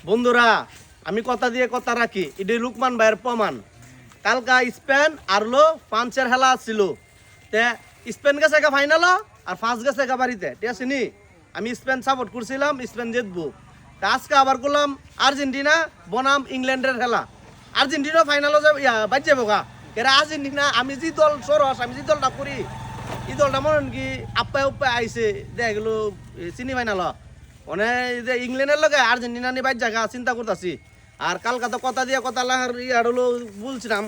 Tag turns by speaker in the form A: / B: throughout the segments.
A: বন্ধুরা আমি কথা দিয়ে কথা রাখি, এটি লুকমান ভাইয়ের প্রমাণ। কালকা স্পেন আর লো ফ্রান্সের খেলা ছিল, তে স্পেন গেছে একা ফাইনাল আর ফ্রান্স গেছে একা বাড়িতে, ঠিক আছে নি? আমি স্পেন সাপোর্ট করছিলাম, স্পেন জিতবো। তা আজকে আবার করলাম আর্জেন্টিনা বনাম ইংল্যান্ডের খেলা। আর্জেন্টিনা ফাইনালও যাবে, বাদ যাবো গা। এরা আর্জেন্টিনা, আমি যে দল সরস, আমি যে দলটা করি, এই দলটা মনে কি আপ্পায় উপ্পায় আইসে দেখা গেল চিনি ফাইনাল। মানে যে ইংল্যান্ডের লগে আর্জেন্টিনা নিয়ে বাইর জায়গা চিন্তা করতেছি। আর কালকা তো কথা দিয়ে কথা লাগার ইয়ার হলো বলছিলাম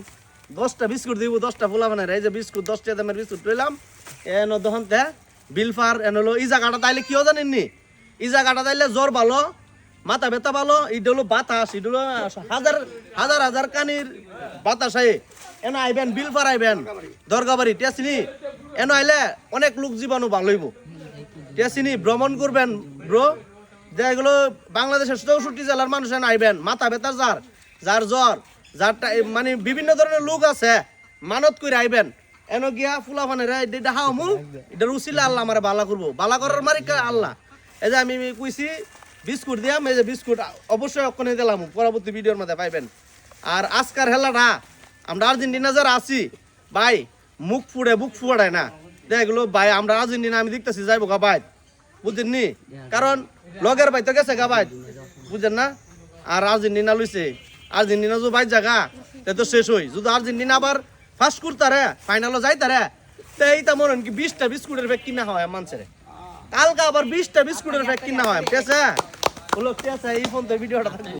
A: 10টা বিস্কুট দিব, 10টা ফুলা বানাই। এই যে বিস্কুট 10 টাকা দামের বিস্কুট পেলাম এন দহনতে বিলফার এন হলো এই জায়গাটা তাইলে কিও জানেননি, এই জায়গাটা তাইলে জ্বর ভালো, মাথা ব্যথা ভালো, এটা হলো বাতাস, এটা হলো হাজার হাজার হাজার কানির বাতাস আই এন আইবেন বিলফার আইবেন দরগাবাড়ি, ঠিক আছে নি? এন আইলে অনেক লোক জীবাণু ভালো হইব, ঠিক আছে নি? ভ্রমণ করবেন ব্রো, যেগুলো বাংলাদেশের 64 জেলার মানুষ আইবেন। মাথা ব্যথার যার যার জ্বর, যার মানে বিভিন্ন ধরনের লোক আছে, মানত করে আইবেন। এন গিয়া ফুলা ফানের এটা হাওমু, এটা রুচিলে আল্লাহ আমার বালা করবো, বালা করার মারিকা আল্লাহ। এই যে আমি কইছি বিস্কুট দিয়াম, এই যে বিস্কুট অবশ্যই ওখানে দিলাম, পরবর্তী ভিডিওর মধ্যে পাইবেন। আর আজকার হেলাটা আমরা আর্জেন্টিনা যারা আছি ভাই, মুখ ফুড়ে বুক ফুড়ায় না দেখলো ভাই। আমরা আর্জেন্টিনা আমি দেখতেছি যাইবো গা ভাই, বুঝছেন নি? কারণ লগের ভাই তো গেছে গা ভাই, বুঝছেন না? আর আর্জেন্টিনা লইছে, আর্জেন্টিনা যদি ভাই জায়গা তো শেষ হই। যদি আর্জেন্টিনা আবার ফার্স্ট করতারে ফাইনালও যাইতারে, তো এইটা মনে কি 20টা বিস্কুটের প্যাক কিনা হয় মানুষের। কালকে আবার 20টা বিস্কুটের প্যাক কিনা হয়, ঠিক আছে? হলো ঠিক আছে, এই ফোন তো ভিডিওটা থাকবে।